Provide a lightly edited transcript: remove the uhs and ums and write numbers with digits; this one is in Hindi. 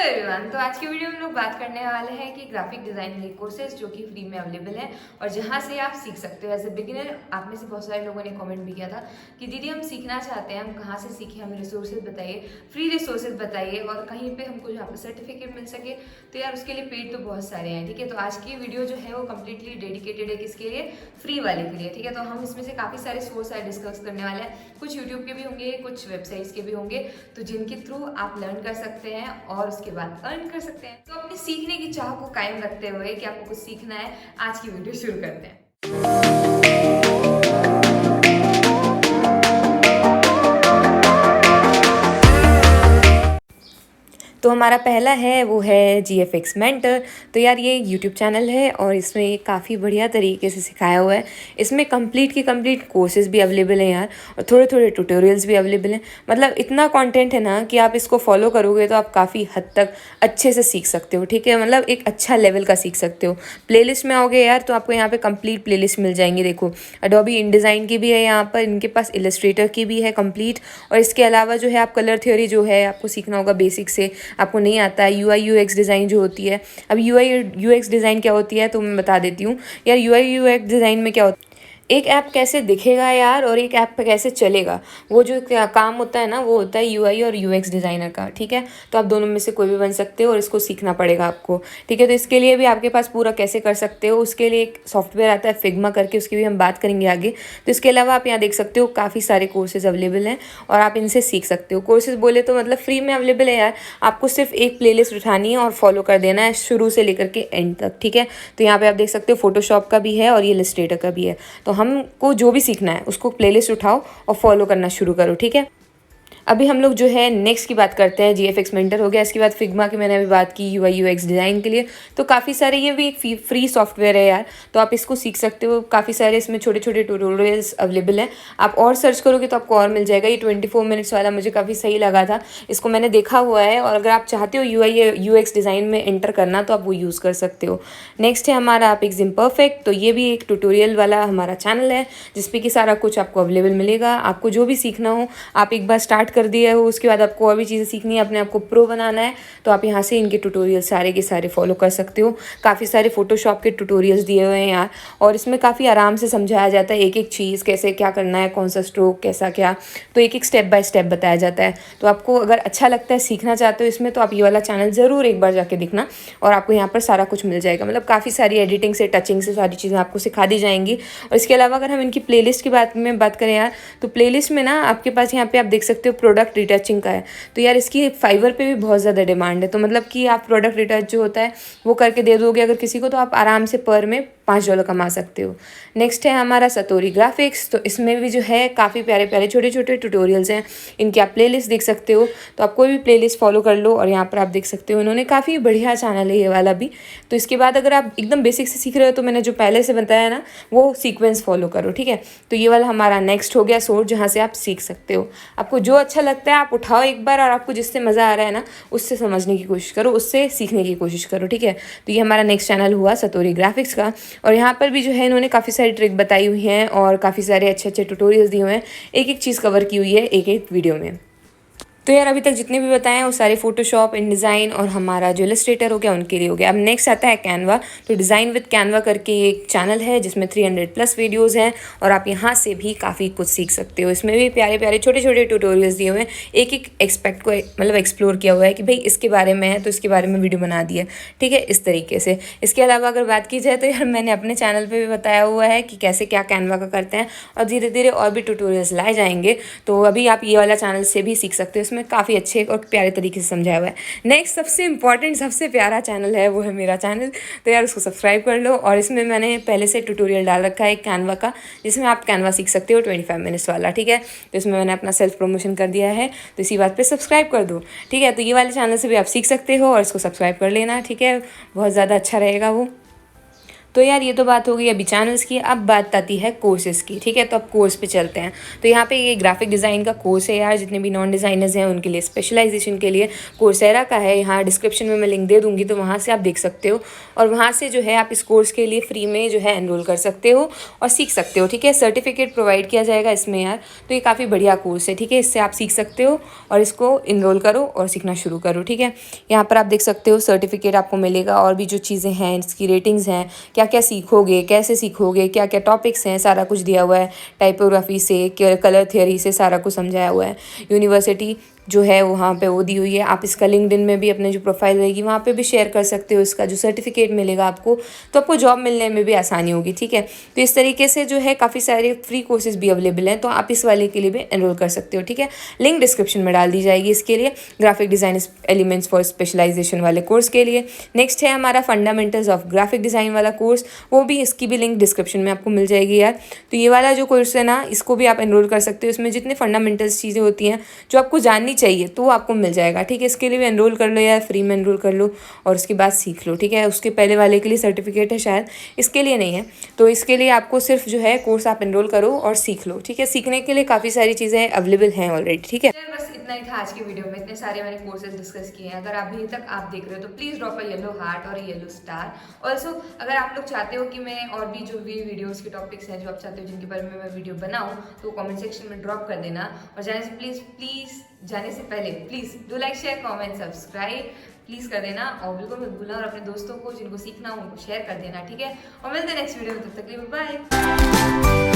एवरीवन, तो आज की वीडियो में हम लोग बात करने वाले हैं कि ग्राफिक डिजाइनिंग के कोर्सेज जो कि फ्री में अवेलेबल है और जहां से आप सीख सकते हो एज ए बिगिनर। आप में से बहुत सारे लोगों ने कमेंट भी किया था कि दीदी हम सीखना चाहते हैं, हम कहाँ से सीखें, हमें रिसोर्सेज बताइए, फ्री रिसोर्सेज बताइए और कहीं पे हमको जहाँ पे सर्टिफिकेट मिल सके। तो यार उसके लिए पेड तो बहुत सारे हैं, ठीक है। तो आज की वीडियो जो है वो कम्प्लीटली डेडिकेटेड है किसके लिए, फ्री वाले के लिए, ठीक है। तो हम इसमें से काफ़ी सारे सोर्स डिस्कस करने वाले हैं, कुछ यूट्यूब के भी होंगे, कुछ वेबसाइट्स के भी होंगे, तो जिनके थ्रू आप लर्न कर सकते हैं और उसके बाद अर्न कर सकते हैं। तो अपनी सीखने की चाह को कायम रखते हुए कि आपको कुछ सीखना है, आज की वीडियो शुरू करते हैं। तो हमारा पहला है वो है GFX मेंटर। तो यार ये यूट्यूब चैनल है और इसमें काफ़ी बढ़िया तरीके से सिखाया हुआ है। इसमें कंप्लीट के कंप्लीट कोर्सेज भी अवेलेबल हैं यार, और थोड़े थोड़े ट्यूटोरियल्स भी अवेलेबल हैं। मतलब इतना कंटेंट है ना कि आप इसको फॉलो करोगे तो आप काफ़ी हद तक अच्छे से सीख सकते हो, ठीक है। मतलब एक अच्छा लेवल का सीख सकते हो। प्लेलिस्ट में आओगे यार तो आपको यहाँ पे कंप्लीट प्लेलिस्ट मिल जाएंगी। देखो एडोबी InDesign की भी है यहाँ पर, इनके पास इलस्ट्रेटर की भी है कंप्लीट, और इसके अलावा जो है आप कलर थ्योरी जो है आपको सीखना होगा बेसिक से। आपको नहीं आता है UI UX डिज़ाइन जो होती है। अब UI UX डिज़ाइन क्या होती है तो मैं बता देती हूँ यार। UI UX डिज़ाइन में क्या होता है, एक ऐप कैसे दिखेगा यार और एक ऐप पे कैसे चलेगा, वो जो काम होता है ना वो होता है UI और UX डिज़ाइनर का, ठीक है। तो आप दोनों में से कोई भी बन सकते हो और इसको सीखना पड़ेगा आपको, ठीक है। तो इसके लिए भी आपके पास पूरा कैसे कर सकते हो उसके लिए एक सॉफ्टवेयर आता है फिग्मा करके, उसकी भी हम बात करेंगे आगे। तो इसके अलावा आप यहाँ देख सकते हो काफ़ी सारे कोर्सेज अवेलेबल हैं और आप इनसे सीख सकते हो। कोर्सेज बोले तो मतलब फ्री में अवेलेबल है यार, आपको सिर्फ एक प्लेलिस्ट उठानी है और फॉलो कर देना है शुरू से लेकर के एंड तक, ठीक है। तो यहाँ पे आप देख सकते हो फोटोशॉप का भी है और ये इलस्ट्रेटर का भी है। तो हमको जो भी सीखना है उसको प्लेलिस्ट उठाओ और फॉलो करना शुरू करो, ठीक है। अभी हम लोग जो है नेक्स्ट की बात करते हैं। GFX मेंटर हो गया, इसके बाद फिग्मा की मैंने अभी बात की UI UX डिज़ाइन के लिए। तो काफ़ी सारे ये भी एक फ्री सॉफ्टवेयर है यार, तो आप इसको सीख सकते हो। काफ़ी सारे इसमें छोटे छोटे ट्यूटोरियल्स अवेलेबल हैं, आप और सर्च करोगे तो आपको और मिल जाएगा। ये 24 मिनट्स वाला मुझे काफ़ी सही लगा था, इसको मैंने देखा हुआ है, और अगर आप चाहते हो UI UX डिज़ाइन में एंटर करना तो आप वो यूज़ कर सकते हो। नेक्स्ट है हमारा Apex Imperfect। तो ये भी एक ट्यूटोरियल वाला हमारा चैनल है जिसपे कि सारा कुछ आपको अवेलेबल मिलेगा। आपको जो भी सीखना हो आप एक बार स्टार्ट कर दिया हो, उसके बाद आपको और भी चीज़ें सीखनी है, अपने आप को प्रो बनाना है, तो आप यहाँ से इनके ट्यूटोरियल सारे के सारे फॉलो कर सकते हो। काफ़ी सारे फोटोशॉप के ट्यूटोरियल्स दिए हुए हैं यार, और इसमें काफ़ी आराम से समझाया जाता है एक एक चीज़ कैसे क्या करना है, कौन सा स्ट्रोक कैसा क्या, तो एक एक स्टेप बाय स्टेप बताया जाता है। तो आपको अगर अच्छा लगता है, सीखना चाहते हो इसमें, तो आप ये वाला चैनल ज़रूर एक बार जाके देखना और आपको यहाँ पर सारा कुछ मिल जाएगा। मतलब काफ़ी सारी एडिटिंग से टचिंग से सारी चीज़ें आपको सिखा दी जाएंगी। और इसके अलावा अगर हम इनकी प्लेलिस्ट की बात करें यार, तो प्लेलिस्ट में ना आपके पास यहाँ पे आप देख सकते हो प्रोडक्ट रिटचिंग का है। तो यार इसकी फाइवर पे भी बहुत ज़्यादा डिमांड है, तो मतलब कि आप प्रोडक्ट रिटच जो होता है वो करके दे दोगे अगर किसी को, तो आप आराम से पर में $5 कमा सकते हो। नेक्स्ट है हमारा सतोरी ग्राफिक्स। तो इसमें भी जो है काफ़ी प्यारे प्यारे छोटे छोटे ट्यूटोरियल्स हैं, इनकी आप प्लेलिस्ट देख सकते हो। तो आप कोई भी प्लेलिस्ट फॉलो कर लो, और यहाँ पर आप देख सकते हो इन्होंने काफ़ी बढ़िया चैनल है ये वाला भी। तो इसके बाद अगर आप एकदम बेसिक से सीख रहे हो तो मैंने जो पहले से बताया ना वो सीक्वेंस फॉलो करो, ठीक है। तो ये वाला हमारा नेक्स्ट हो गया सोर्स जहाँ से आप सीख सकते हो। आपको जो अच्छा लगता है आप उठाओ एक बार, और आपको जिससे मज़ा आ रहा है ना उससे समझने की कोशिश करो, उससे सीखने की कोशिश करो, ठीक है। तो ये हमारा नेक्स्ट चैनल हुआ सतोरी ग्राफिक्स का, और यहाँ पर भी जो है इन्होंने काफ़ी सारी ट्रिक बताई हुई हैं और काफ़ी सारे अच्छे अच्छे ट्यूटोरियल्स दिए हुए हैं। एक एक चीज़ कवर की हुई है एक एक वीडियो में। तो यार अभी तक जितने भी बताए हैं वो सारे फोटोशॉप, InDesign और हमारा जो इलस्ट्रेटर हो गया उनके लिए हो गया। अब नेक्स्ट आता है कैनवा। तो डिज़ाइन विद कैनवा करके एक चैनल है जिसमें 300+ वीडियोज़ हैं, और आप यहाँ से भी काफ़ी कुछ सीख सकते हो। इसमें भी प्यारे प्यारे छोटे छोटे ट्यूटोरियल्स दिए हुए हैं, एक एक एक्सपेक्ट को मतलब एक्सप्लोर किया हुआ है कि भाई इसके बारे में है तो इसके बारे में वीडियो बना दी है, ठीक है, इस तरीके से। इसके अलावा अगर बात की जाए तो यार मैंने अपने चैनल पर भी बताया हुआ है कि कैसे क्या कैनवा का करते हैं, और धीरे धीरे और भी ट्यूटोरियल्स लाए जाएंगे। तो अभी आप ये वाला चैनल से भी सीख सकते हो, इसमें काफ़ी अच्छे और प्यारे तरीके से समझाया हुआ है। नेक्स्ट सबसे इंपॉर्टेंट सबसे प्यारा चैनल है वो है मेरा चैनल। तो यार उसको सब्सक्राइब कर लो, और इसमें मैंने पहले से ट्यूटोरियल डाल रखा है कैनवा का, जिसमें आप कैनवा सीख सकते हो 25 मिनट्स वाला, ठीक है। तो इसमें मैंने अपना सेल्फ प्रमोशन कर दिया है, तो इसी बात पर सब्सक्राइब कर दो, ठीक है। तो ये वाले चैनल से भी आप सीख सकते हो और इसको सब्सक्राइब कर लेना, ठीक है, बहुत ज़्यादा अच्छा रहेगा वो। तो यार ये तो बात हो गई अभी चैनल्स की, अब बात आती है कोर्सेज़ की, ठीक है। तो अब कोर्स पे चलते हैं। तो यहाँ पे ये ग्राफिक डिज़ाइन का कोर्स है यार, जितने भी नॉन डिज़ाइनर्स हैं उनके लिए, स्पेशलाइजेशन के लिए कोर्सेरा का है। यहाँ डिस्क्रिप्शन में मैं लिंक दे दूँगी, तो वहाँ से आप देख सकते हो और वहाँ से जो है आप इस कोर्स के लिए फ्री में जो है एनरोल कर सकते हो और सीख सकते हो, ठीक है। सर्टिफिकेट प्रोवाइड किया जाएगा इसमें यार, तो ये काफ़ी बढ़िया कोर्स है, ठीक है। इससे आप सीख सकते हो और इसको इनरोल करो और सीखना शुरू करो, ठीक है। यहाँ पर आप देख सकते हो सर्टिफिकेट आपको मिलेगा और भी जो चीज़ें हैं इसकी रेटिंग्स हैं, क्या क्या सीखोगे, कैसे सीखोगे, क्या क्या टॉपिक्स हैं, सारा कुछ दिया हुआ है। टाइपोग्राफी से कलर थियोरी से सारा कुछ समझाया हुआ है। यूनिवर्सिटी जो है वहाँ पे वो दी हुई है। आप इसका लिंक्डइन में भी अपने जो प्रोफाइल रहेगी वहाँ पे भी शेयर कर सकते हो इसका जो सर्टिफिकेट मिलेगा आपको, तो आपको जॉब मिलने में भी आसानी होगी, ठीक है। तो इस तरीके से जो है काफ़ी सारे फ्री कोर्सेज भी अवेलेबल हैं, तो आप इस वाले के लिए भी एनरोल कर सकते हो, ठीक है। लिंक डिस्क्रिप्शन में डाल दी जाएगी इसके लिए, graphic design elements for specialization वाले कोर्स के लिए। नेक्स्ट है हमारा फंडामेंटल्स ऑफ ग्राफिक डिज़ाइन वाला कोर्स, वो भी इसकी भी लिंक डिस्क्रिप्शन में आपको मिल जाएगी यार। तो ये वाला जो कोर्स है ना, इसको भी आप एनरोल कर सकते हो। इसमें जितने फंडामेंटल्स चीज़ें होती हैं जो आपको जाननी चाहिए तो वो आपको मिल जाएगा, ठीक है। इसके लिए भी एनरोल कर लो यार, फ्री में एनरोल कर लो और उसके बाद सीख लो, ठीक है। उसके पहले वाले के लिए सर्टिफिकेट है शायद, इसके लिए नहीं है। तो इसके लिए आपको सिर्फ जो है कोर्स आप एनरोल करो और सीख लो, ठीक है। सीखने के लिए काफ़ी सारी चीज़ें अवेलेबल हैं ऑलरेडी, ठीक है। बस इतना ही था आज की वीडियो में, इतने सारे मैंने कोर्सेज डिस्कस किए हैं। अगर अभी तक आप देख रहे हो तो please drop a yellow heart और येलो स्टार। ऑल्सो अगर आप लोग चाहते हो कि मैं और भी जो भी वीडियोज़ के टॉपिक्स हैं जो आप चाहते हो जिनके बारे में मैं वीडियो बनाऊँ, तो कॉमेंट सेक्शन में ड्रॉप कर देना। और जाने से पहले please do like share comment subscribe please कर देना और बिल्कुल मत भूलना, और अपने दोस्तों को जिनको सीखना हो उनको शेयर कर देना, ठीक है। और मिलते हैं नेक्स्ट वीडियो में, तब तक के लिए बाय।